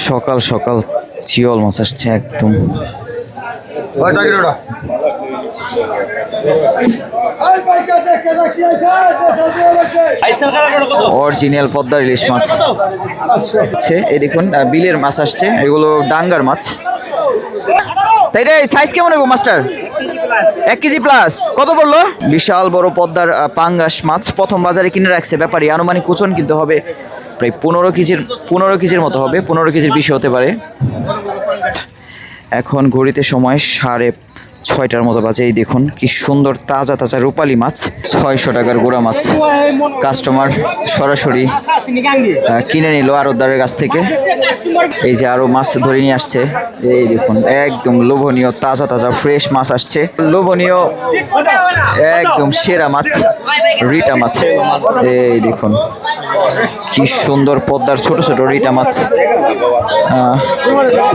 সকাল সকাল চিওল মাছ আসছে একদম। অরিজিনাল পদ্মার ইলিশ মাছ আছে। এই দেখুন বিলের মাছ আসছে, এগুলো ডাঙ্গার মাছ। তাই রে, সাইজ কেমন হইব মাছটার? 1 কেজি প্লাস। কত বললো? বিশাল বড় পদ্মার পাঙ্গাস মাছ প্রথম বাজারে কিনে রাখছে ব্যাপারী। আনুমানিক ওজন কিন্তু হবে প্রায় 15 কেজির মতো হবে, 15 কেজির বেশি হতে পারে। এখন ঘড়িতে সময় 6:30 মতো বাজে। এই দেখুন কি সুন্দর তাজা তাজা রূপালী মাছ, 600 টাকার গোড়া মাছ। কাস্টমার সরাসরি কিনে নিল আড়তদারের কাছ থেকে। এই যে আরো মাছ ধরে নিয়ে আসছে। এই দেখুন একদম লোভনীয় তাজা তাজা ফ্রেশ মাছ আসছে। লোভনীয় একদম সেরা মাছ, রিটা মাছ। এই দেখুন কি সুন্দর পদ্মার ছোট ছোট রিটা মাছ।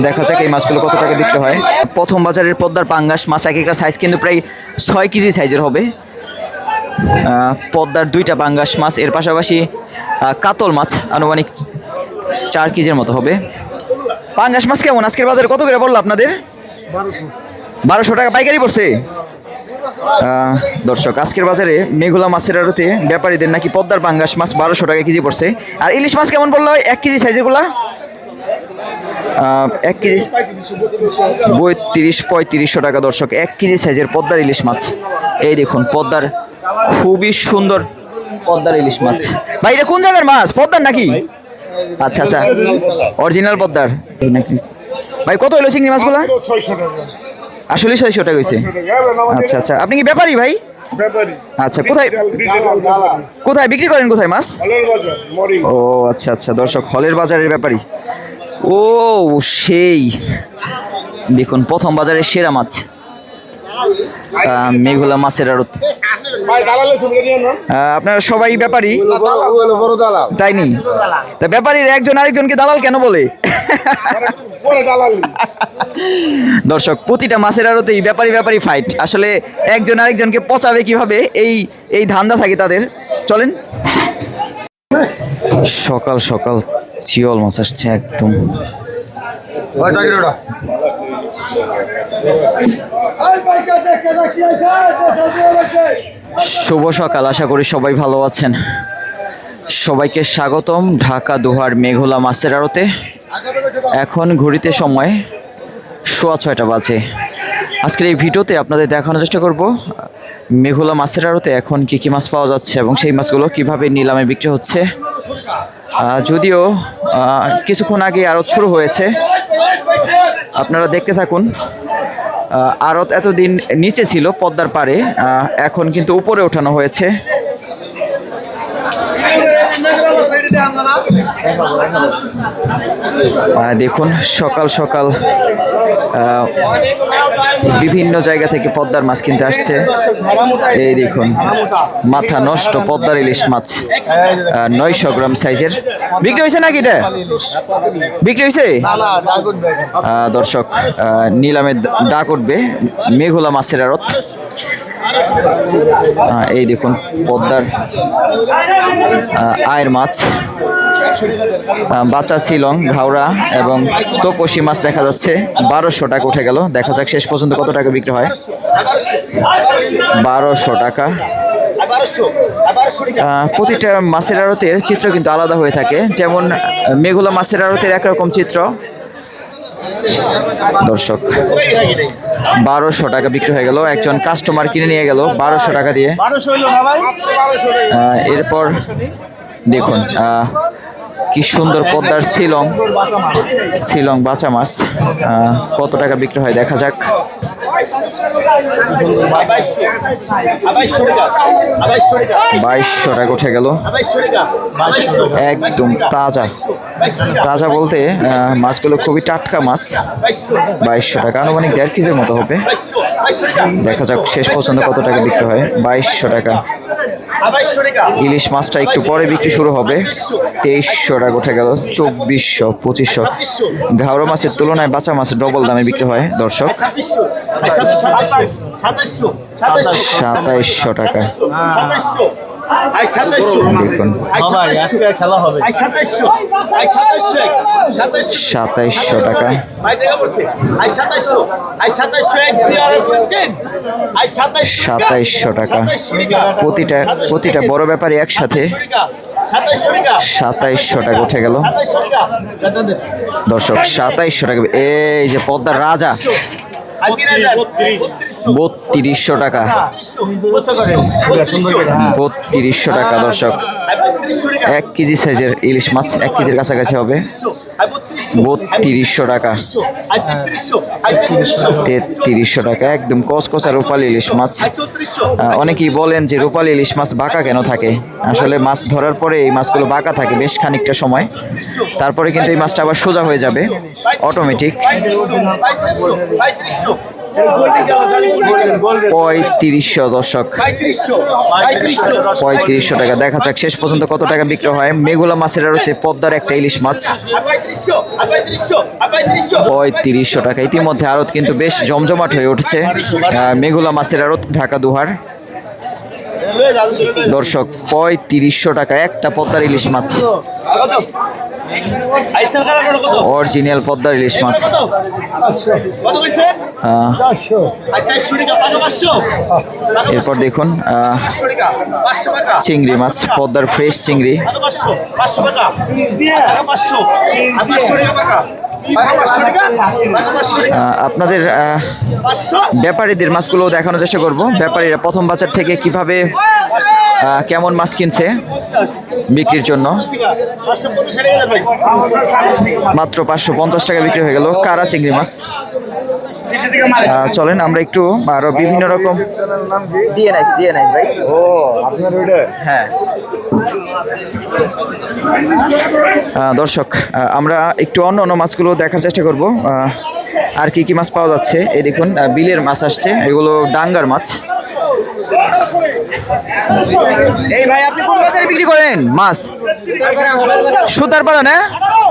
দেখা যাক এই মাছগুলো কত টাকা বিক্রি হয়। প্রথম বাজারের পদ্মার পাঙ্গাস মাছ এক একটা সাইজ কিন্তু প্রায় 6 কেজি সাইজের হবে। পদ্মার 2টা পাঙ্গাস মাছ, এর পাশাপাশি কাতল মাছ আনুমানিক 4 কেজির মতো হবে। পাঙ্গাস মাছ কেমন আজকের বাজারে কত করে পড়লো আপনাদের? 1200 টাকা পাইকারি পড়ছে। দর্শক, আজকের বাজারে মেঘলা মাছের আড়তে ব্যাপারীদের নাকি পদ্মার পাঙ্গাস মাছ 1200 টাকা কেজি পড়ছে। আর ইলিশ মাছ কেমন পড়লো 1 কেজি সাইজের গুলা? 1 কেজি 32-3500 টাকা। দর্শক, 1 কেজি সাইজের পদ্মার ইলিশ মাছ। এই দেখুন পদ্মার খুবই সুন্দর পদ্মার ইলিশ মাছ। ভাই এটা কোন জায়গার মাছ? পদ্মার নাকি? আচ্ছা আচ্ছা, অরিজিনাল পদ্মার নাকি? ভাই কত হলো চিংড়ি মাছগুলা? 600 টাকা। আসলে 600 টাকা হয়েছে। আচ্ছা আচ্ছা, আপনি কি ব্যাপারী ভাই? আচ্ছা, কোথায় বিক্রি করেন, কোথায় মাছ? ও আচ্ছা আচ্ছা দর্শক, হলের বাজারের ব্যাপারী। ও সেই দেখুন প্রথম বাজারের সেরা মাছ, মেঘলা মাছের আড়ত। আপনারা সবাই ব্যাপারী তাই নি? তা ব্যাপারীর একজন আরেকজনকে দালাল কেন বলে? দর্শক, প্রতিটা মাছের আড়তেই ব্যাপারী ফাইট। আসলে একজন আরেকজনকে পচাবে কিভাবে, এই ধান্দা থাকে তাদের। চলেন। সকাল সকাল চিওল মাছ আসছে একদম। শুভ সকাল, আশা করি সবাই ভালো আছেন। সবাইকে স্বাগতম ঢাকা দোহার মেঘলা মাছের আড়তে। এখন ঘড়িতে সময় 6:15 বাজে। আজকের এই ভিডিওতে আপনাদের দেখানোর চেষ্টা করব মেঘলা মাছের আড়তে এখন কি কি মাছ পাওয়া যাচ্ছে এবং সেই মাছগুলো কিভাবে নিলামে বিক্রি হচ্ছে। যদিও কিছুক্ষণ আগে আড়ত শুরু হয়েছে, আপনারা দেখতে থাকুন। আড়ত এতদিন নিচে ছিল পদ্মার পাড়ে, এখন কিন্তু উপরে ওঠানো হয়েছে। দেখুন সকাল সকাল বিভিন্ন জায়গা থেকে পদ্মার মাছ কিনতে আসছে। এই দেখুন মাথা নষ্ট পদ্মার ইলিশ মাছ 900 গ্রাম সাইজের। বিক্রি হয়েছে নাকি এটা? বিক্রি হয়েছে। দর্শক, নিলামে ডাক উঠবে মেঘলা মাছের আড়ত। এই দেখুন পদ্মার আয়ের মাছ, বাচা শিলং, ঘাওড়া এবং তোপসি মাছ দেখা যাচ্ছে। 1200 টাকা উঠে গেল। দেখা যাক শেষ পর্যন্ত কত টাকা বিক্রি হয়। 1200 টাকা। প্রতিটা মাছের আড়তের চিত্র কিন্তু আলাদা হয়ে থাকে। যেমন মেঘলা মাছের আড়তের একরকম চিত্র। দর্শক, 1200 টাকা বিক্রি হয়ে গেল। একজন কাস্টমার কিনে নিয়ে গেল 1200 টাকা দিয়ে। এরপর দেখুন কি সুন্দর পদ্মার শিলং বাচা মাছ কত টাকা বিক্রি হয় দেখা যাক। 2200 টাকা উঠে গেল। একদম তাজা বলতে মাছগুলো খুবই টাটকা মাছ। 2200 টাকা, আনুমানিক 1.5 কেজির মতো হবে। দেখা যাক শেষ পর্যন্ত কত টাকা বিক্রি হয়। 2200 টাকা। ইলিশ মাছটা একটু পরে বিক্রি শুরু হবে। 2300 টাকা উঠে গেল। 2400, 2500। ঘাওড়া মাছের তুলনায় বাচা মাছ ডবল দামে বিক্রি হয় দর্শক। 2700 টাকা। দেখুন 2700 টাকা। টাকা প্রতিটা বড় ব্যাপারী একসাথে 2700 টাকা উঠে গেল দর্শক। 2700 টাকা। এই যে পদ্মার রাজা 3200 টাকা। 3200 টাকা দর্শক। 1 কেজি সাইজের ইলিশ মাছ, 1 কেজির কাছাকাছি হবে। 3200 টাকা। 3300 টাকা। একদম কসকসা রূপালী ইলিশ মাছ। অনেকেই বলেন যে রূপালী ইলিশ মাছ বাঁকা কেন থাকে, আসলে মাছ ধরার পরে এই মাছগুলো বাঁকা থাকে বেশ খানিকটা সময়, তারপরে কিন্তু এই মাছটা আবার সোজা হয়ে যাবে অটোমেটিক। 3500 দর্শক। 3500 টাকা। দেখা যাক শেষ পর্যন্ত কত টাকা বিক্রি হয়। মেঘুলা মাছের আড়তে পদ্মার একটা ইলিশ মাছ 3500 টাকা। ইতিমধ্যে আড়ত কিন্তু বেশ জমজমাট হয়ে উঠছে। মেঘুলা মাছের আড়ত, ঢাকা দুহার দর্শক। 3500 টাকা একটা পদ্মার ইলিশ মাছ, অরিজিনাল পদ্মার ইলিশ মাছ। এরপর দেখুন চিংড়ি মাছ, পদ্মার ফ্রেশ চিংড়ি। আপনাদের ব্যাপারীদের মাছগুলো দেখানোর চেষ্টা করব। ব্যাপারীরা প্রথম বাজার থেকে কিভাবে কেমন মাছ কিনছে বিক্রির জন্য। মাত্র 550 টাকা বিক্রি হয়ে গেল কারা চিংড়ি মাছ। চলেন আমরা একটু আরো বিভিন্ন রকম ভাই। ও আপনার ওইটা? হ্যাঁ দর্শক, আমরা একটু অন্য অন্য মাছগুলো দেখার চেষ্টা করব আর কি কি মাছ পাওয়া যাচ্ছে। এই দেখুন বিলের মাছ আসছে, এগুলো ডাঙ্গার মাছ। এই ভাই আপনি কোন বাজারে বিক্রি করেন মাছ? সুতারপাড়া না?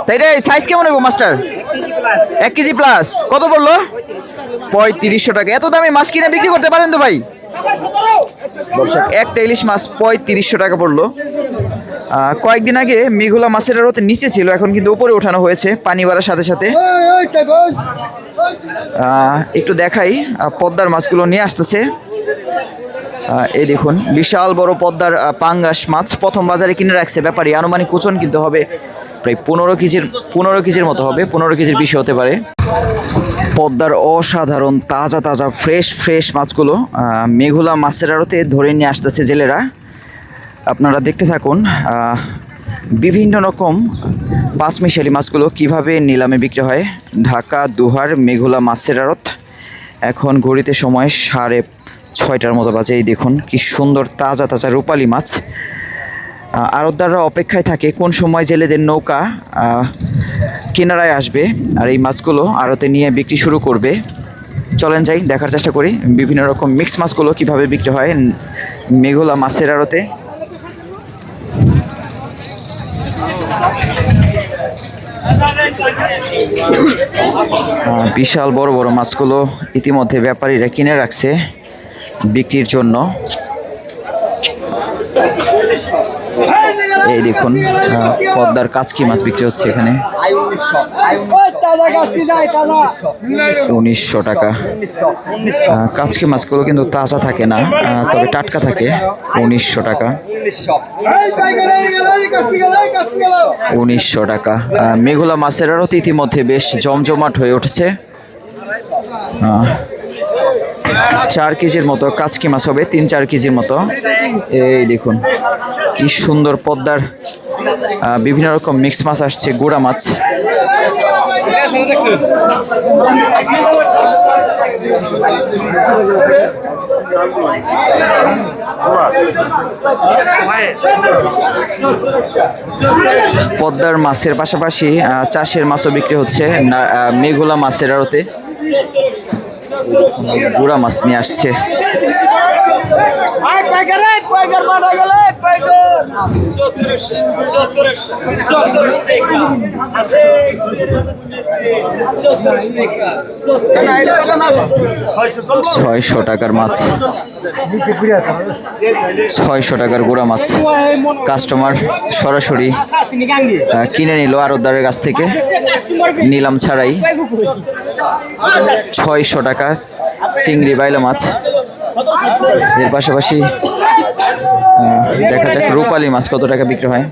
তাই রে, সাইজ কেমন হইব মাছটার? 1 কেজি প্লাস। কত পড়লো? 3500 টাকা। এত দামে মাছ কিনে বিক্রি করতে পারেন তো ভাই? একটা ইলিশ মাছ 3500 টাকা পড়লো। কয়েকদিন আগে মেঘুলা মাছের আড়তে নিচে ছিল, এখন কিন্তু উপরে ওঠানো হয়েছে পানি বাড়ার সাথে সাথে। একটু দেখাই পদ্মার মাছগুলো নিয়ে আসতেছে। এই দেখুন বিশাল বড় পদ্মার পাঙ্গাস মাছ প্রথম বাজারে কিনে রাখছে ব্যাপারী। আনুমানিক ওজন কিন্তু হবে প্রায় 15 কেজির মতো হবে, 15 কেজির বেশি হতে পারে। পদ্মার অসাধারণ তাজা তাজা ফ্রেশ মাছগুলো মেঘুলা মাছের আড়তে ধরে নিয়ে আসতেছে জেলেরা। আপনারা দেখতে থাকুন বিভিন্ন রকম পাঁচমিশালি মাছগুলো কিভাবে নিলামে বিক্রি হয়। ঢাকা দুহার মেঘুলা মাছের আড়ত। এখন ঘড়িতে সময় 6:30 মতো বাজে। এই দেখুন কি সুন্দর তাজা তাজা রূপালী মাছ। আড়তদাররা অপেক্ষায় থাকে কোন সময় জেলেদের নৌকা কিনারায় আসবে আর এই মাছগুলো আড়তে নিয়ে বিক্রি শুরু করবে। চলেন যাই দেখার চেষ্টা করি বিভিন্ন রকম মিক্স মাছগুলো কিভাবে বিক্রি হয় মেঘুলা মাছের আড়তে। বিশাল বড় বড় মাছগুলো ইতিমধ্যে ব্যাপারীরা কিনে রাখছে বিক্রির জন্য। এই দেখুন পদ্মার কাচকি মাছ বিক্রি হচ্ছে এখানে 1900 টাকা। কাচকি মাছগুলো কিন্তু তাজা থাকে না, তবে টাটকা থাকে। 1900 টাকা। 1900 টাকা। মেঘুলা মাছের আড়ত ইতিমধ্যে বেশ জমজমাট হয়ে উঠেছে। 4 কেজির মতো কাচকি মাছ হবে, 3-4 কেজির মতো। এই দেখুন কি সুন্দর পদ্মার বিভিন্ন রকম মিক্স মাছ আসছে, গুড়া মাছ। পদ্মার মাছের পাশাপাশি চাষের মাছও বিক্রি হচ্ছে মেঘুলা মাছের আড়তে। গুড়া মাছ নিয়ে আসছে। ছয়শো টাকার মাছ, 600 টাকার গুড়া মাছ। কাস্টমার সরাসরি কিনে নিল আড়তদারের কাছ থেকে, নিলাম ছাড়াই। 600 টাকা চিংড়ি বাইলা মাছ। এর পাশাপাশি দেখা যাক রূপালী মাছ কত টাকা বিক্রি হয়।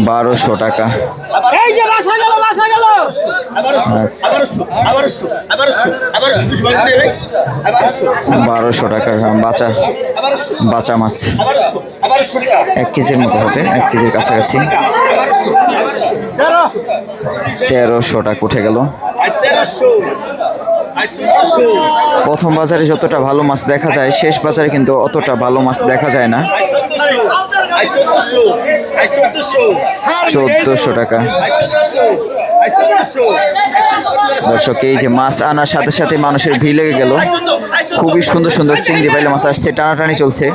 1200 টাকা। 1200 টাকার বাচা মাছ, 1 কেজির মতো হবে, 1 কেজির কাছাকাছি। 1300 টাকা উঠে গেল। প্রথম বাজারে যতটা ভালো মাছ দেখা যায়, শেষ বাজারে কিন্তু অতটা ভালো মাছ দেখা যায় না। 1400 টাকা। দর্শক, এই যে মাছ আনার সাথে সাথে মানুষের ভিড় লেগে গেল। খুবই সুন্দর সুন্দর চিংড়ি বাইলা মাছ আসছে, টানাটানি চলছে।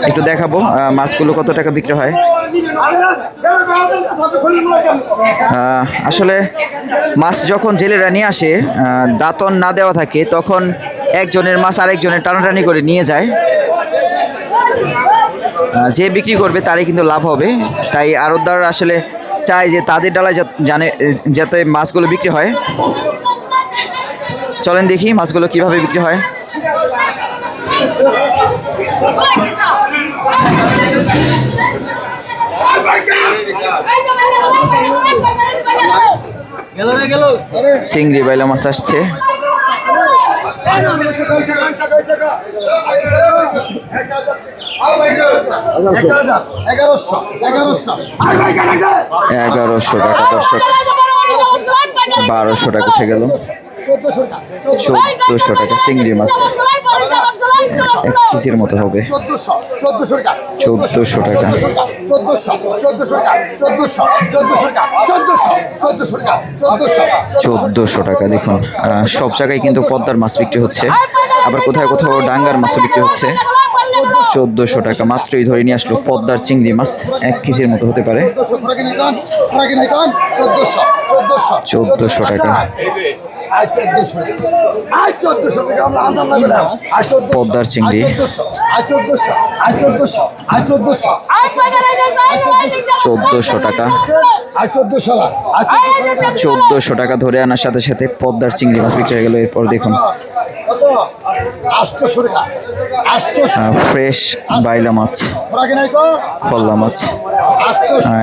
একটু দেখাবো মাছগুলো কত টাকা বিক্রি হয়। আসলে মাছ যখন জেলেরা নিয়ে আসে, দাঁতন না দেওয়া থাকে, তখন একজনের মাছ আরেকজনের টানাটানি করে নিয়ে যায়। যে বিক্রি করবে তারই কিন্তু লাভ হবে। তাই আড়তদার আসলে চায় যে তাদের ডালায় যাতে মাছগুলো বিক্রি হয়। চলেন দেখি মাছগুলো কিভাবে বিক্রি হয়। চিংড়ি বাইলা মাছ আসছে। এগারোশো টাকা দর্শক, 1200 টাকা উঠে গেল। 1400 টাকা চিংড়ি মাছ, 1 কেজির মতো হবে। 1400 টাকা। 1400 টাকা। দেখুন সব জায়গায় কিন্তু পদ্মার মাছ বিক্রি হচ্ছে, আবার কোথাও কোথাও ডাঙ্গার মাছ বিক্রি হচ্ছে। 1400 টাকা মাত্রই ধরে নিয়ে আসলো পদ্মার চিংড়ি মাছ, 1 কেজির মতো হতে পারে। 1400 টাকা পদ্মার চিংড়ি। 1400 টাকা। 1400 টাকা ধরে আনার সাথে সাথে পদ্মার চিংড়ি মাছ বিক্রি হয়ে গেল। এরপর দেখুন ফ্রেশ বাইলা মাছ, খল্লা মাছ,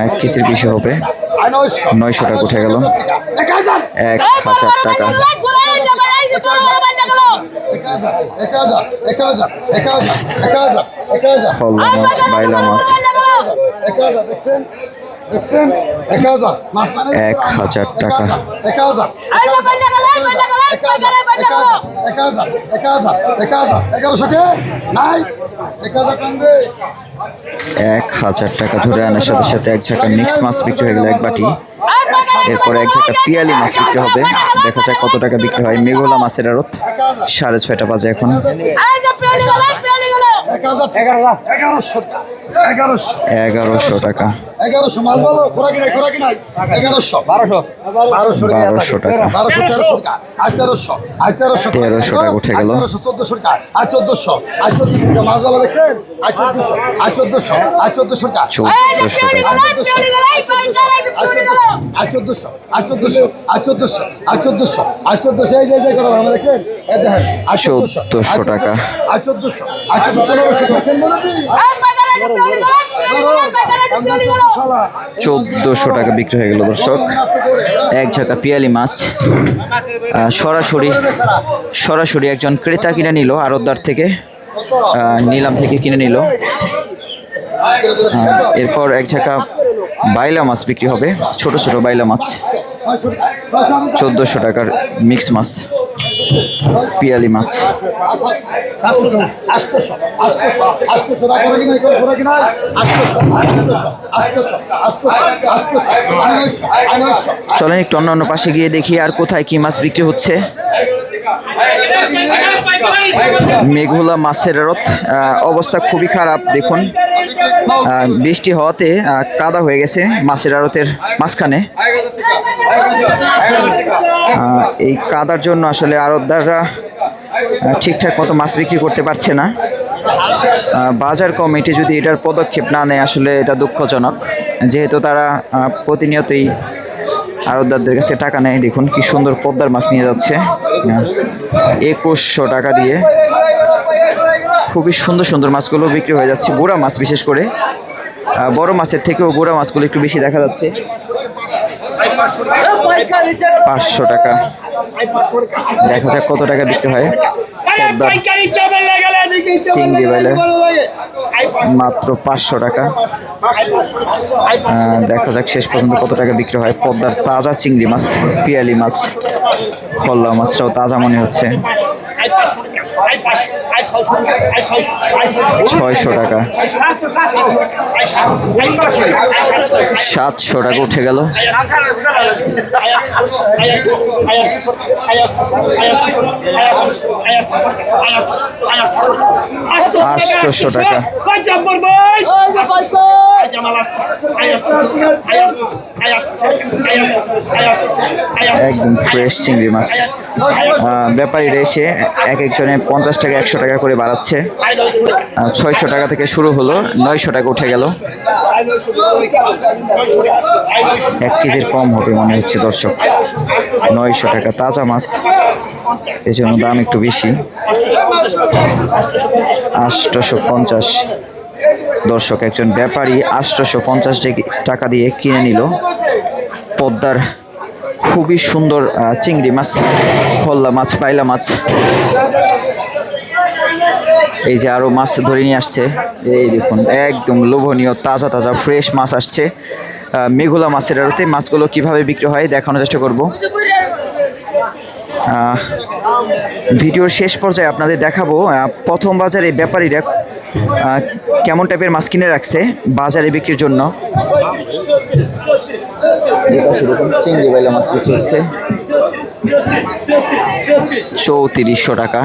1 কেজির বেশি হবে। 900 টাকা উঠে গেল। 1000 টাকা। খল্লা মাছ, বাইলা মাছ, 1000 টাকা। 1000 টাকা ধরে আনার সাথে সাথে 1 ঝাঁকা মিক্স মাছ বিক্রি হয়ে গেল, 1 বাটি। এরপরে 1 ঝাঁকা পিয়ালি মাছ বিক্রি হবে। দেখা যাক কত টাকা বিক্রি হয়। মেঘলা মাছের আড়ত, 6:30 বাজে এখন। 1100 টাকা। 1200 টাকা। 1300 টাকা উঠে গেল। 1400 টাকা। 1400 টাকা। 1400 টাকা বিক্রি হয়ে গেল দর্শক। 1 ঝাঁকা পিয়ালি মাছ সরাসরি একজন ক্রেতা কিনে নিল আড়তদার থেকে, নিলাম থেকে কিনে নিল। এরপর 1 ঝাঁকা বাইলা মাছ বিক্রি হবে, ছোট ছোট বাইলা মাছ। 1400 টাকার মিক্স মাছ, পিয়ালি মাছ। চলেন একটু অন্য পাশে গিয়ে দেখি আর কোথায় কি মাছ বিক্রি হচ্ছে। মেঘুলা মাছের আড়ত অবস্থা খুবই খারাপ দেখুন। বৃষ্টি হওয়াতে কাদা হয়ে গেছে মাছের আড়তের মাঝখানে। এই কাদার জন্য আসলে আড়তদাররা ঠিকঠাক মতো মাছ বিক্রি করতে পারছে না। বাজার কমিটি যদি এটার পদক্ষেপ না নেয় আসলে এটা দুঃখজনক, যেহেতু তারা প্রতিনিয়তই আড়তদারদের কাছে টাকা নেয়। দেখুন কি সুন্দর পদ্মার মাছ নিয়ে যাচ্ছে 2100 টাকা দিয়ে। খুবই সুন্দর সুন্দর মাছগুলো বিক্রি হয়ে যাচ্ছে, গুড়া মাছ বিশেষ করে। বড় মাছের থেকেও গুড়া মাছগুলো একটু বেশি দেখা যাচ্ছে। 500 টাকা, দেখা যাক কত টাকা বিক্রি হয়। চিংড়ি বেলে মাত্র 500 টাকা। দেখা যাক শেষ পর্যন্ত কত টাকা বিক্রি হয়। পদ্মার তাজা চিংড়ি মাছ, পিয়ালি মাছ, খল্লা মাছটাও তাজা মনে হচ্ছে। 600 টাকা, 700 টাকা উঠে গেল। 800 টাকা, একদম ফ্রেশ চিংড়ি মাছ। ব্যাপারীরা এসে এক একজনে 50 টাকা 100 টাকা করে বাড়াচ্ছে। 600 টাকা থেকে শুরু হলো, 900 টাকা উঠে গেল। 1 কেজির কম হবে মনে হচ্ছে দর্শক। 900 টাকা তাজা মাছ, এই জন্য দাম একটু বেশি। 850 দর্শক, একজন ব্যাপারী 850 টাকা দিয়ে কিনে নিল পদ্মার খুবই সুন্দর চিংড়ি মাছ, খল্লা মাছ, পাইলা মাছ। এই যে আরো মাছ ধরে নিয়ে আসছে, এই দেখুন একদম লোভনীয় তাজা তাজা ফ্রেশ মাছ আসছে মেঘুলা মাছের আড়তে। মাছগুলো কিভাবে বিক্রি হয় দেখানোর চেষ্টা করব। ভিডিওর শেষ পর্যায়ে আপনাদের দেখাবো প্রথম বাজারে ব্যাপারীরা কেমন টাইপের মাছ কিনে রাখছে বাজারে বিক্রির জন্য। চিংড়ি বাইলা মাছ বিক্রি হচ্ছে 3400 টাকা,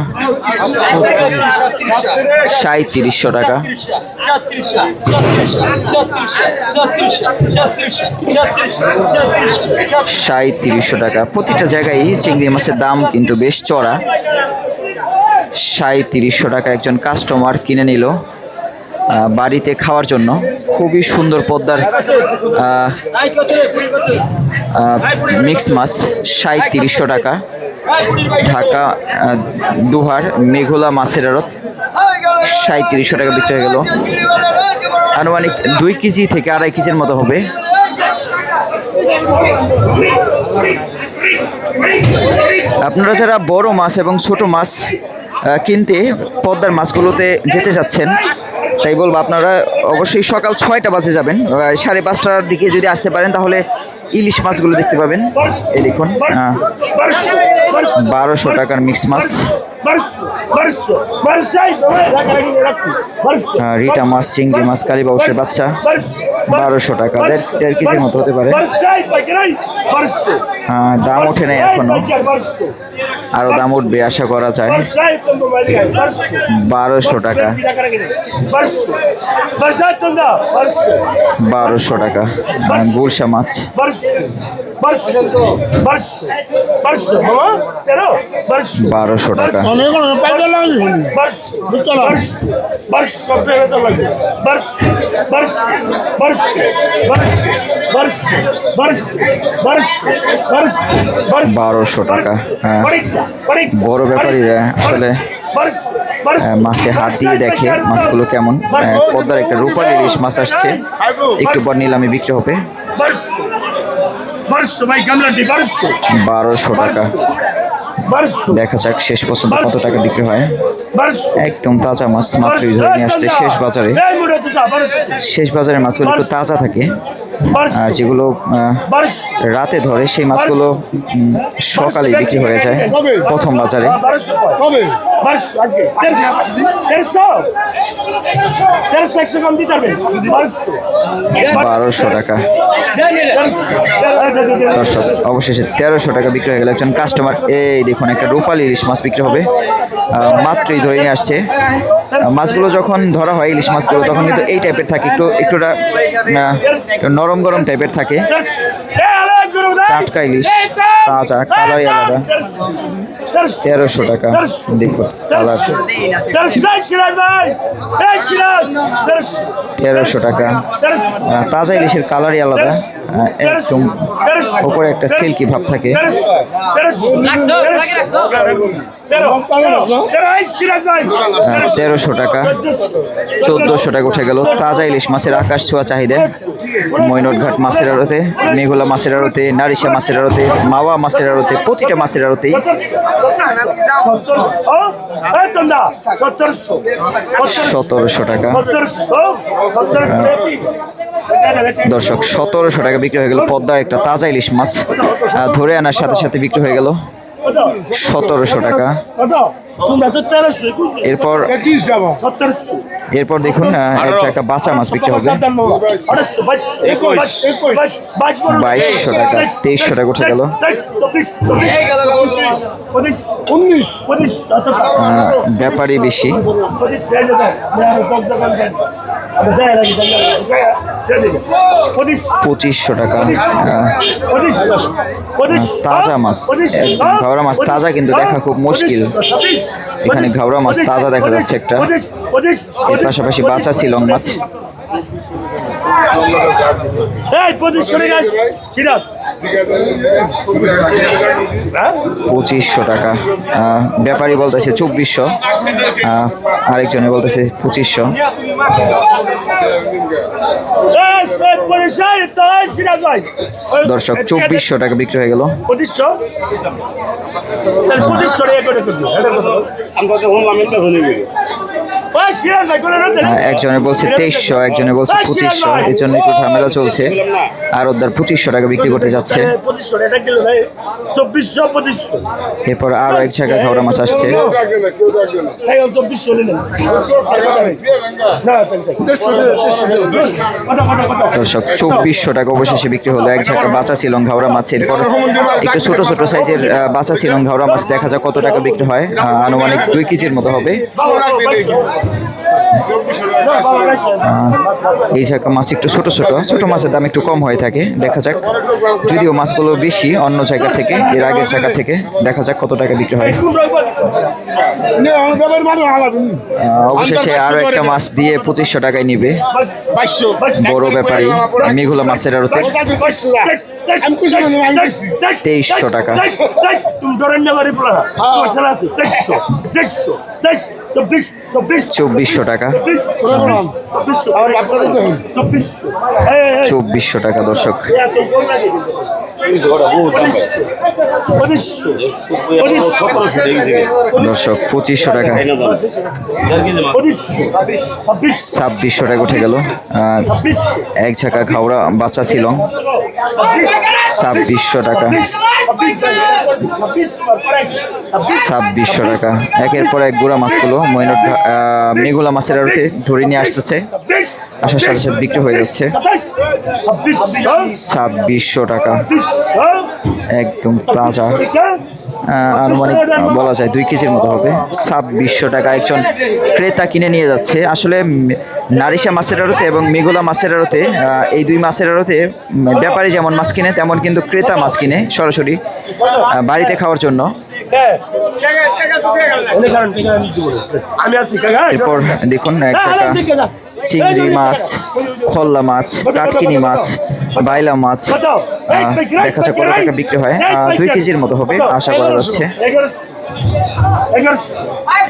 3700 টাকা, 3700 টাকা। প্রতিটা জায়গায় চিংড়ি মাছের দাম কিন্তু বেশ চড়া। 3700 টাকা একজন কাস্টমার কিনে নিল বাড়িতে খাওয়ার জন্য। খুবই সুন্দর পদ্মার মিক্স মাছ 3700 টাকা। ঢাকা দুহার মেঘুলা মাছের আড়ত 3700 টাকা বিক্রি হয়ে গেল। আনুমানিক 2 কেজি থেকে 2.5 কেজির মতো হবে। আপনারা যারা বড় মাছ এবং ছোট মাছ কিনতে পদ্মার মাছগুলোতে যেতে যাচ্ছেন, তাই বলবো আপনারা অবশ্যই সকাল 6টা বাজে যাবেন। 5:30টার দিকে যদি আসতে পারেন তাহলে ইলিশ মাছগুলো দেখতে পাবেন। এই দেখুন 1200 টাকার মিক্স মাছ। রিটা মাছ, চিংড়ি মাছ, কালীবাউসের বাচ্চা 1200 টাকা, 1.5 কেজির মতো হতে পারে। দাম ওঠে নাই এখনো, আরো দাম উঠবে আশা করা যায়। 1200 টাকা, 1200 টাকা। গুলশা মাছ 1200 টাকা। বারোশো টাকা। হ্যাঁ, বড় ব্যাপারীরা আসলে মাছে হাত দিয়ে দেখে মাছগুলো কেমন। পদ্মার একটা রূপালী ইলিশ মাছ আসছে, একটু পর নিলামে বিক্রি হবে। 1200 টাকা। দেখা যাক শেষ পর্যন্ত কত টাকা বিক্রি হয়। একদম তাজা মাছ মাত্রই ধরে নিয়ে আসছে শেষ বাজারে। শেষ বাজারের মাছগুলো একটু তাজা থাকে, আর যেগুলো রাতে ধরে সেই মাছগুলো সকালে বিক্রি হয়ে যায় প্রথম বাজারে। আজকে 1,100 কম দিতে হবে 1200 টাকা। দর্শক অবশেষে 1300 টাকা বিক্রি হয়ে গেল। একজন কাস্টমার, এই দেখুন একটা রূপালী ইলিশ মাছ বিক্রি হবে, মাত্রই ধরে নিয়ে আসছে। মাছগুলো যখন ধরা হয় ইলিশ মাছগুলো তখন কিন্তু এই টাইপের থাকে, একটুটা নরম গরম টাইপের থাকে। টাটকা ইলিশ, তাজা, কালারই আলাদা। 1300 টাকা। দেখুন কালার, 1300 টাকা। তাজা ইলিশের কালারই আলাদা, একদম উপরে একটা সিল্কি ভাব থাকে। 1300 টাকা। 1400 টাকা উঠে গেল। তাজা ইলিশ মাছের আকাশ ছোঁয়া চাহিদা মৈনটঘাট মাছের আড়তে, মেঘলা মাছের আড়তে, নারিশা মাছের আড়তে, মাওয়া মাছের আড়তে, প্রতিটা মাছের আড়তেই 1700 টাকা। দর্শক 1700 টাকা বিক্রি হয়ে গেল পদ্মার একটা তাজা ইলিশ মাছ, ধরে আনার সাথে সাথে বিক্রি হয়ে গেল 1700 টাকা। এরপর দেখুন এক জায়গা বাঁচা মাছ বিক্রি হবে 2200 টাকা। 2300 টাকা উঠে গেল। ব্যাপারই বেশি। 2500 টাকা। তাজা মাছ, একদম ঘাওড়া মাছ তাজা কিন্তু দেখা খুব মুশকিল। এখানে ঘাওড়া মাছ তাজা দেখা যাচ্ছে একটা, এর পাশাপাশি বাঁচা শিলং মাছ। 2500 টাকা। ব্যাপারী বলতেছে 2400, আরেকজনে বলতেছে 2500। দর্শক 2400 টাকা বিক্রি হয়ে গেল। একজনে বলছে 2300, একজনে বলছে 2500, এই জন্য একটু ঝামেলা চলছে। আর ওদের 2500 টাকা বিক্রি করতে যাচ্ছে। এরপর আরো এক জায়গায় ঘাওড়া মাছ আসছে। দর্শক 2400 টাকা অবশেষে বিক্রি হলো এক ঝাঁকা বাঁচা শিলং ঘাওড়া মাছ। এরপর একটু ছোট ছোট সাইজের বাঁচা শিলং ঘাওড়া মাছ, দেখা যাক কত টাকা বিক্রি হয়। আনুমানিক 2 কেজির মতো হবে। এই ঝাঁকা মাছ একটু ছোট ছোট মাছের দাম একটু কম হয়ে থাকে। দেখা যাক, যদিও মাছগুলো বেশি অন্য জায়গা থেকে, এর আগের জায়গা থেকে। দেখা যাক কত টাকা বিক্রি হয়। অবশেষে আরো একটা মাছ দিয়ে 2500 টাকায় নিবে বড় ব্যাপারী মেঘলা মাছের আড়তে। 2300 টাকা। 2400 টাকা। 2400 টাকা। দর্শক দর্শক 2500 টাকা। 2600 টাকা উঠে গেল। আর এক ঝাঁকা ঘাওড়া বাচ্চা ছিল 2600 টাকা। 2600 টাকা। একের পর এক গুড়া মাছগুলো মেঘলা মাছের আড়তে ধরে নিয়ে আসতেছে, আসার সাথে সাথে বিক্রি হয়ে যাচ্ছে। 2600 টাকা। একদম তাজা, আনুমানিক বলা যায় 2 কেজির মতো হবে। 2600 টাকা একজন ক্রেতা কিনে নিয়ে যাচ্ছে। আসলে নারিশা মাছের আড়তে এবং মেঘলা মাছের আড়তে, এই 2 মাছের আড়তে ব্যাপারী যেমন মাছ কিনে তেমন কিন্তু ক্রেতা মাছ কিনে সরাসরি বাড়িতে খাওয়ার জন্য। এরপর দেখুন এক জায়গা চিংড়ি মাছ, খল্লা মাছ, কাটকিনি মাছ, বাইলা মাছ। দেখা যাক কত টাকা বিক্রি হয়। 2 কেজির মতো হবে আশা করা যাচ্ছে।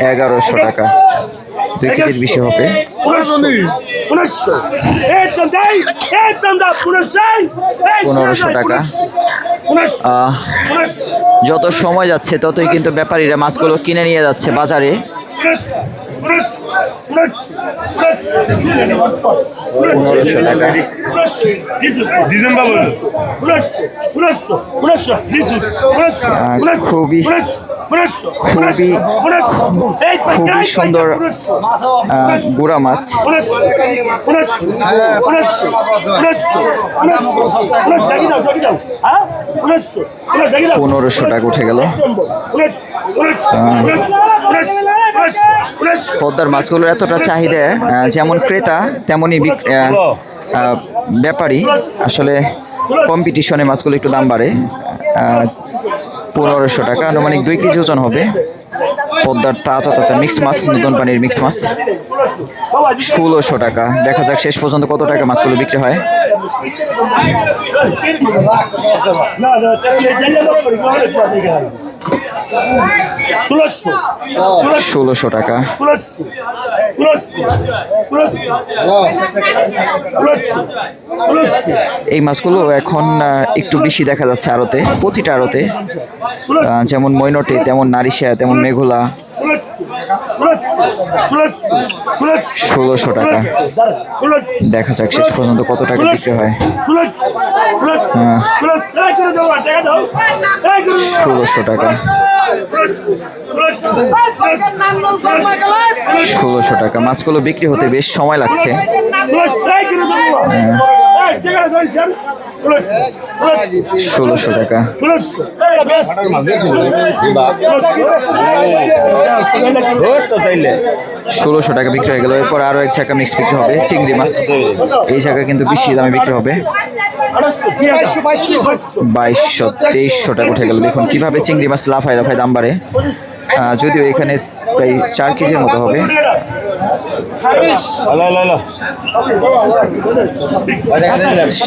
1100 টাকা। 2 কেজির বেশি হবে। 1500 টাকা। যত সময় যাচ্ছে ততই কিন্তু ব্যাপারীরা মাছগুলো কিনে নিয়ে যাচ্ছে বাজারে। 1500 টাকা। খুবই খুবই সুন্দর গুড়া মাছ। 1500 টাকা উঠে গেল। পদ্মার মাছগুলোর এতটা চাহিদা, যেমন ক্রেতা তেমনই ব্যাপারী আসলে কম্পিটিশনে মাছগুলো একটু দাম বাড়ে। 1500 টাকা, আনুমানিক 2 কেজি ওজন হবে। পদ্মার তাজা তাজা মিক্স মাছ, নতুন পানির মিক্স মাছ 1600 টাকা। দেখা যাক শেষ পর্যন্ত কত টাকা মাছগুলো বিক্রি হয়। 1600 টাকা। এই মাছগুলো এখন একটু বেশি দেখা যাচ্ছে আড়তে, প্রতিটা আড়তে, যেমন মৈনটে, তেমন নারিশা, তেমন মেঘুলা। 1600 টাকা। দেখা যাক শেষ পর্যন্ত কত টাকা বিক্রি হয়। 1600 টাকা। 1600 টাকা। মাছগুলো বিক্রি হতে বেশ সময় লাগছে। 1600 টাকা। 1600 টাকা বিক্রি হয়ে গেল। এরপর আরো এক জায়গা মিক্স বিক্রি হবে, চিংড়ি মাছ। এই জায়গা কিন্তু বেশি দামে বিক্রি হবে। 2200, 2300 টাকা উঠে গেল। দেখুন কিভাবে চিংড়ি মাছ লাফায় লাফায় দাম বাড়ে। যদিও এখানে প্রায় 4 কেজির মতো হবে।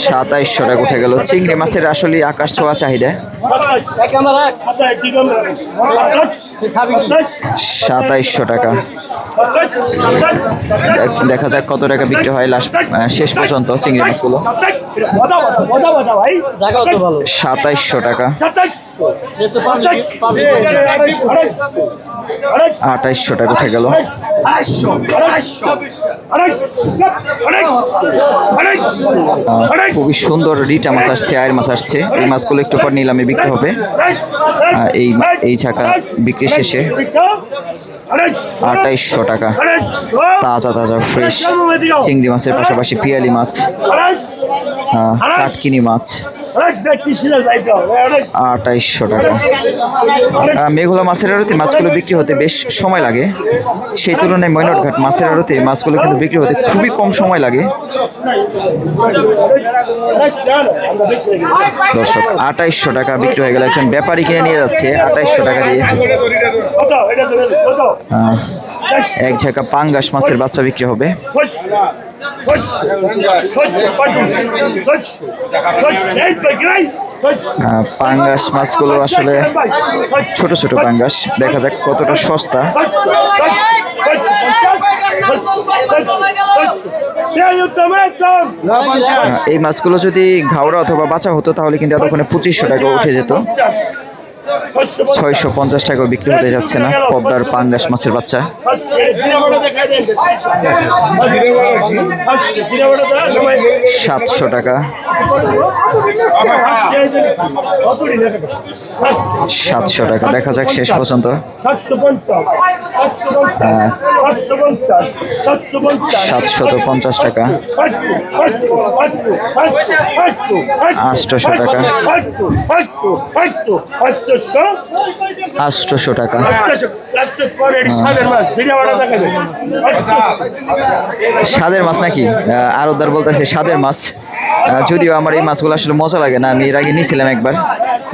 2700 টাকা উঠে গেল। চিংড়ি মাছের আসলে আকাশ ছোঁয়া চাহিদা। 2700 টাকা। দেখা যাক কত টাকা বিক্রি হয় শেষ পর্যন্ত চিংড়ি মাছগুলো। 2700 টাকা। 2800 টাকা উঠে গেল। খুবই সুন্দর রিটা মাছ আসছে, আয়ের মাছ আসছে। এই মাছগুলো একটু পর নিলামে বিক্রি হবে। এই ছাকা বিক্রি শেষে 2800 টাকা। তাজা তাজা ফ্রেশ চিংড়ি মাছের পাশাপাশি পিয়ালি মাছ, কাটকিনি মাছ 2800 টাকা। মেঘলা মাছের আড়তে মাছগুলো বিক্রি হতে বেশ সময় লাগে। সেই তুলনায় মৈনটঘাট মাছের আড়তে মাছগুলো কিন্তু বিক্রি হতে খুবই কম সময় লাগে। দর্শক 2800 টাকা বিক্রি হয়ে গেল। একজন ব্যাপারী কিনে নিয়ে যাচ্ছে 2800 টাকা দিয়ে। এক ঝাঁকা পাঙ্গাস মাছের বাচ্চা বিক্রি হবে। পাঙ্গাস মাছগুলো আসলে ছোট ছোট পাঙ্গাস। দেখা যাক কতটা সস্তা। এই মাছগুলো যদি ঘাওড়া অথবা বাঁচা হতো তাহলে কিন্তু এতক্ষণে 2500 টাকা উঠে যেত। 650 টাকাও বিক্রি হতে যাচ্ছে না পদ্মার পাঙ্গাস মাছের বাচ্চা। 700 টাকা। 700 টাকা। দেখা যাক শেষ পর্যন্ত। 750 টাকা। 800 টাকা। 800 টাকা। স্বাদের মাছ নাকি? আরদার বলতেছে স্বাদের মাছ। যদিও আমার এই মাছগুলো আসলে মজা লাগে না, আমি এর আগে নিয়েছিলাম একবার।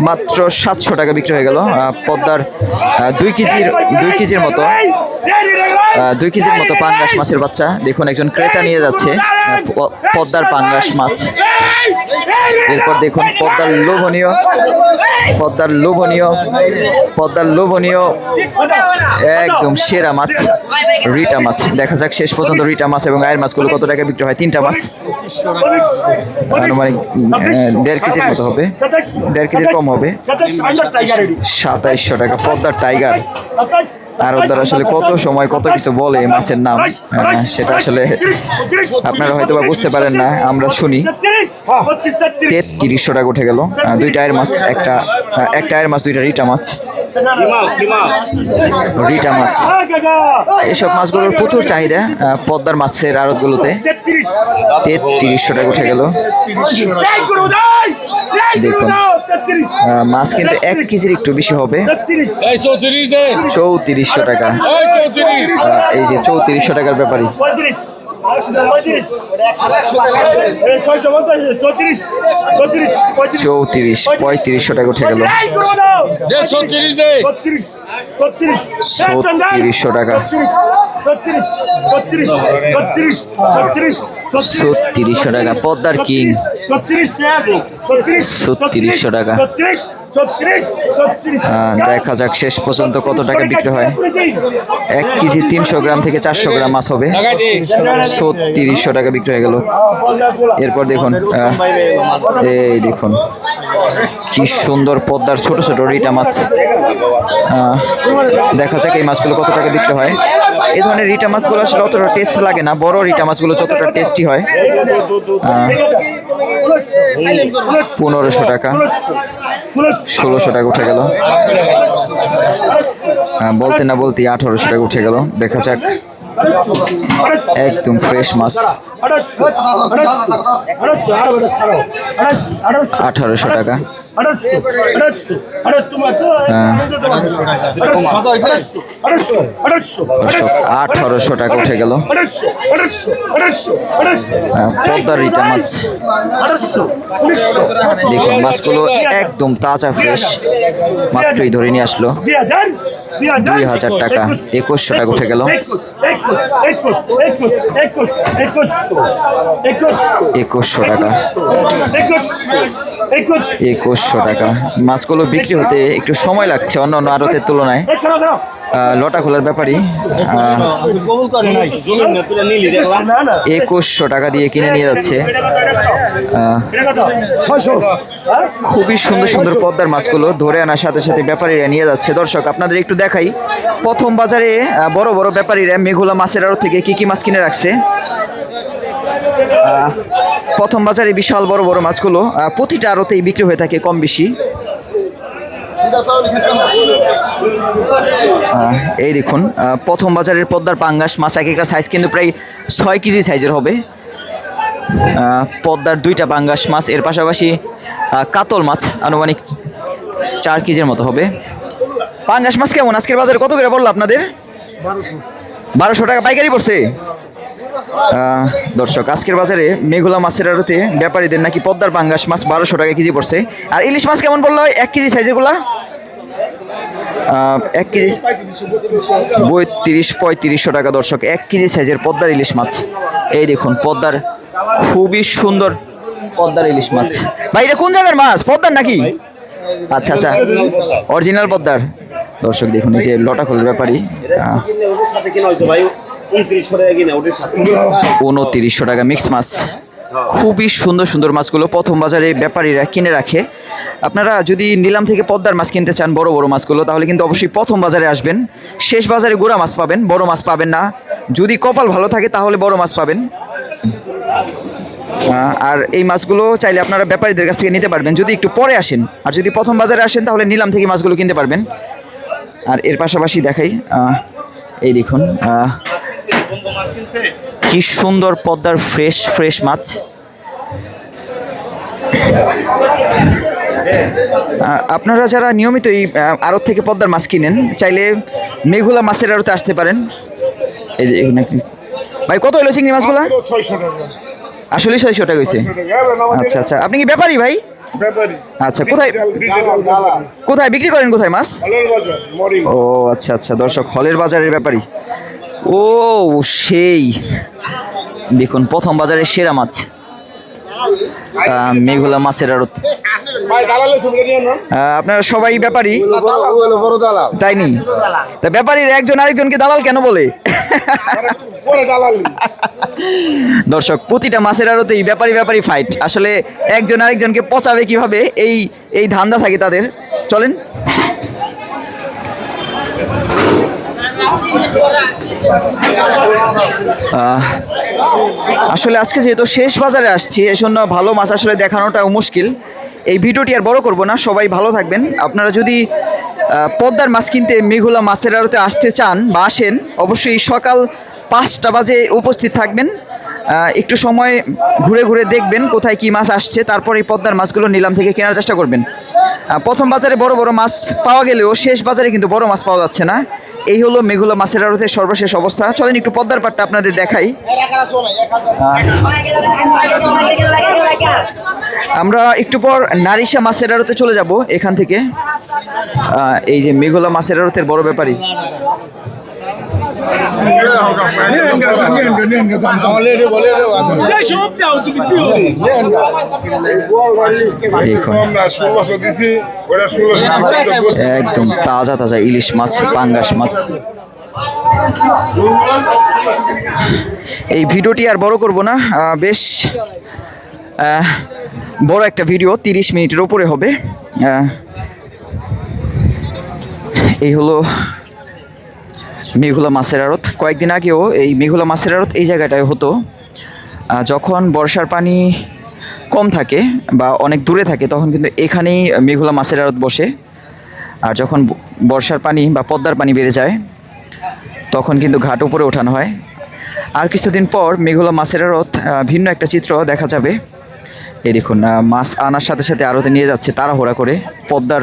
মাত্র 700 টাকা বিক্রি হয়ে গেল। পদ্মার 2 কেজির মতো 2 কেজির মতো পাঙ্গাস মাছের বাচ্চা। দেখুন একজন ক্রেতা নিয়ে যাচ্ছে পদ্মার পাঙ্গাস মাছ। এরপর দেখুন পদ্মার লোভনীয় একদম সেরা মাছ রিটা মাছ। দেখা যাক শেষ পর্যন্ত রিটা মাছ এবং আয়ের মাছগুলো কত টাকা বিক্রি হয়। 3টা মাছ আনুমানিক 1.5 কেজির মতো হবে, 1.5 কেজির কম হবে। 2700 টাকা পদ্মার টাইগার। আর ওদের আসলে কত সময় কত কিছু বলে মাছের নাম, সেটা আসলে আপনারা হয়তো বা বুঝতে পারেন না, আমরা শুনি। 3300 টাকা উঠে গেল। 2টা আয়ের মাছ, একটা আয়ের মাছ, 2টা রিটা মাছ। রিটা মাছ, এসব মাছগুলোর প্রচুর চাহিদা পদ্মার মাছের আড়তগুলোতে। 3300 টাকা উঠে গেল। দেখুন মাছ কিন্তু 1 কেজির একটু বেশি হবে। 3400 টাকা, এই যে 3400 টাকার ব্যাপারই। 3500 টাকা উঠে গেল। 3600 টাকা, 3600 টাকা পদ্মার কিং। 3600 টাকা। দেখা যাক শেষ পর্যন্ত কত টাকা বিক্রি হয়। 1 কেজি 300 গ্রাম থেকে 400 গ্রাম মাছ হবে। 3600 টাকা বিক্রি হয়ে গেল। এরপর দেখুন এই দেখুন কি সুন্দর পদ্মার ছোট ছোট রিটা মাছ। দেখা যাক এই মাছগুলো কত টাকা বিক্রি হয়। এই ধরনের রিটা মাছগুলো আসলে অতটা টেস্ট লাগে না, বড় রিটা মাছগুলো যতটা টেস্টি হয়। 1500 টাকা, 1600 টাকা উঠে গেল। বলতে না বলতে 1800 টাকা উঠে গেল। দেখা যাক, একদম ফ্রেশ মাছ। 1800 টাকা। দর্শক 1800 টাকা উঠে গেল। পদ্মার রিটা মাছ দেখুন, মাছগুলো একদম তাজা ফ্রেশ, মাত্রই ধরে নিয়ে আসলো। 2000 টাকা, 2100 টাকা উঠে গেল। 2100 টাকা, 2100 টাকা। মাছগুলো বিক্রি হতে একটু সময় লাগছে অন্য অন্য আড়তের তুলনায়। লটা খোলার ব্যাপারই 2100 টাকা দিয়ে কিনে নিয়ে যাচ্ছে। খুবই সুন্দর সুন্দর পদ্মার মাছগুলো ধরে আনার সাথে সাথে ব্যাপারীরা নিয়ে যাচ্ছে। দর্শক আপনাদের একটু দেখাই, প্রথম বাজারে বড় বড় ব্যাপারীরা মেঘুলা মাছের আড়ত থেকে কি কি মাছ কিনে রাখছে। প্রথম বাজারে বিশাল বড় বড় মাছগুলো প্রতিটা আড়তেই বিক্রি হয়ে থাকে কম বেশি। এই দেখুন প্রথম বাজারের পদ্মার পাঙ্গাস মাছ, এক একটা সাইজ কিন্তু প্রায় 6 কেজি সাইজের হবে। পদ্মার 2টা পাঙ্গাস মাছ, এর পাশাপাশি কাতল মাছ আনুমানিক 4 কেজির মতো হবে। পাঙ্গাস মাছ কেমন আজকের বাজারে কত করে পড়লো আপনাদের? 1200 টাকা পাইকারি পড়ছে। দর্শক আজকের বাজারে মেঘুলা মাছের আড়তে ব্যাপারীদের নাকি পদ্মার পাঙ্গাস মাছ 1200 টাকা কেজি পড়ছে। আর ইলিশ মাছ কেমন বললো? 1 কেজি সাইজের গুলা 1 কেজি 3500 টাকা। দর্শক 1 কেজি সাইজের পদ্মার ইলিশ মাছ, এই দেখুন পদ্মার খুবই সুন্দর পদ্মার ইলিশ মাছ। ভাই এটা কোন জায়গার মাছ? পদ্মার নাকি? আচ্ছা আচ্ছা, অরিজিনাল পদ্মার। দর্শক দেখুন এই যে লটা খোলার ব্যাপারই 2900 টাকা মিক্স মাছ। খুবই সুন্দর সুন্দর মাছগুলো প্রথম বাজারে ব্যাপারীরা কিনে রাখে। আপনারা যদি নিলাম থেকে পদ্মার মাছ কিনতে চান বড় বড় মাছগুলো, তাহলে কিন্তু অবশ্যই প্রথম বাজারে আসবেন। শেষ বাজারে গোড়া মাছ পাবেন, বড় মাছ পাবেন না। যদি কপাল ভালো থাকে তাহলে বড় মাছ পাবেন। আর এই মাছগুলো চাইলে আপনারা ব্যাপারীদের কাছ থেকে নিতে পারবেন যদি একটু পরে আসেন। আর যদি প্রথম বাজারে আসেন তাহলে নিলাম থেকে মাছগুলো কিনতে পারবেন। আর এর পাশাপাশি দেখাই, এই দেখুন কি সুন্দর পদ্মার ফ্রেশ ফ্রেশ মাছ। আপনারা যারা নিয়মিত এই আড়ত থেকে পদ্মার মাছ কিনেন, চাইলে মেঘুলা মাছের আড়তে আসতে পারেন। এই যে ভাই কত হলো চিংড়ি মাছগুলা? আসলে 600 টাকা হয়েছে। আচ্ছা আচ্ছা, আপনি কি ব্যাপারী ভাই? আচ্ছা, কোথায় কোথায় বিক্রি করেন, কোথায় মাছ? ও আচ্ছা আচ্ছা, দর্শক হলের বাজারের ব্যাপারী। ও সেই দেখুন প্রথম বাজারের সেরা মাছ মেঘুলা মাছের আড়ত। আপনারা সবাই ব্যাপারী তাই নি? তা ব্যাপারীর একজন আরেকজনকে দালাল কেন বলে? দর্শক প্রতিটা মাছের আড়তেই ব্যাপারী ব্যাপারী ফাইট। আসলে একজন আরেকজনকে পচাবে কিভাবে এই ধান্দা থাকে তাদের। চলেন আসলে আজকে যেহেতু শেষ বাজারে আসছি, এজন্য ভালো মাছ আসলে দেখানোটাও মুশকিল। এই ভিডিওটি আর বড় করব না, সবাই ভালো থাকবেন। আপনারা যদি পদ্মার মাছ কিনতে মেঘলা মাছের আড়তে আসতে চান বা আসেন, অবশ্যই সকাল 5টা বাজে উপস্থিত থাকবেন। একটু সময় ঘুরে ঘুরে দেখবেন কোথায় কি মাছ আসছে, তারপর এই পদ্মার মাছগুলো নিলাম থেকে কেনার চেষ্টা করবেন। প্রথম বাজারে বড় বড় মাছ পাওয়া গেলেও শেষ বাজারে কিন্তু বড় মাছ পাওয়া যাচ্ছে না। এই হলো মেঘলা মাছের আড়তের সর্বশেষ অবস্থা। চলেন একটু পদ্মার পাটটা আপনাদের দেখাই। আমরা একটু পর নারিশা মাছের আড়তে চলে যাব এখান থেকে। এই যে মেঘলা মাছের আড়তের বড় ব্যাপারী। একদম তাজা তাজা ইলিশ মাছ, পাঙ্গাস মাছ। এই ভিডিওটি আর বড় করব না, বেশ বড় একটা ভিডিও, 30 মিনিটের উপরে হবে। এই হলো মেঘলা মাছের আড়ত। কয়েকদিন আগেও এই মেঘলা মাছের আড়ত এই জায়গাটায় হতো। যখন বর্ষার পানি কম থাকে বা অনেক দূরে থাকে তখন কিন্তু এখানেই মেঘলা মাছের আড়ত বসে। আর যখন বর্ষার পানি বা পদ্মার পানি বেড়ে যায় তখন কিন্তু ঘাট উপরে ওঠানো হয়। আর কিছুদিন পর মেঘলা মাছের আড়ত ভিন্ন একটা চিত্র দেখা যাবে। এই দেখুন, মাছ আনার সাথে সাথে আড়তে নিয়ে যাচ্ছে তাড়াহুড়া করে। পদ্মার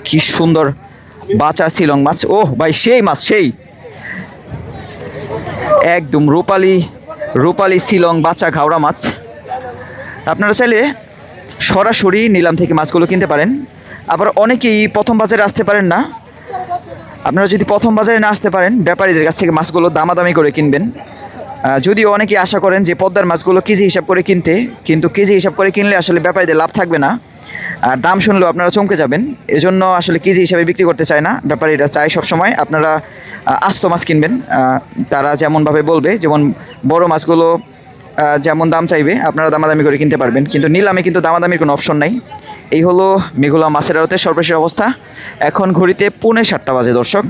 কি সুন্দর বাঁচা শিলং মাছ। ওহ ভাই, সেই মাছ, সেই একদম রূপালি শিলং বাঁচা ঘাওড়া মাছ। আপনারা চাইলে সরাসরি নিলাম থেকে মাছগুলো কিনতে পারেন। আবার অনেকেই প্রথম বাজারে আসতে পারেন না। আপনারা যদি প্রথম বাজারে না আসতে পারেন, ব্যাপারীদের কাছ থেকে মাছগুলো দামাদামি করে কিনবেন। যদিও অনেকেই আশা করেন যে পদ্মার মাছগুলো কেজি হিসাব করে কিনতে, কিন্তু কেজি হিসাব করে কিনলে আসলে ব্যাপারীদের লাভ থাকবে না, আর দাম শুনলেও আপনারা চমকে যাবেন। এজন্য আসলে কেজি হিসাবে বিক্রি করতে চায় না ব্যাপারীরা, চায় সবসময় আপনারা আস্ত মাছ কিনবেন। তারা যেমনভাবে বলবে, যেমন বড় মাছগুলো যেমন দাম চাইবে আপনারা দামাদামি করে কিনতে পারবেন, কিন্তু নিলামে কিন্তু দামাদামির কোনো অপশন নাই। এই হলো মেঘলা মাছের আড়তের সর্বশেষ অবস্থা। এখন ঘড়িতে 7:45 বাজে দর্শক।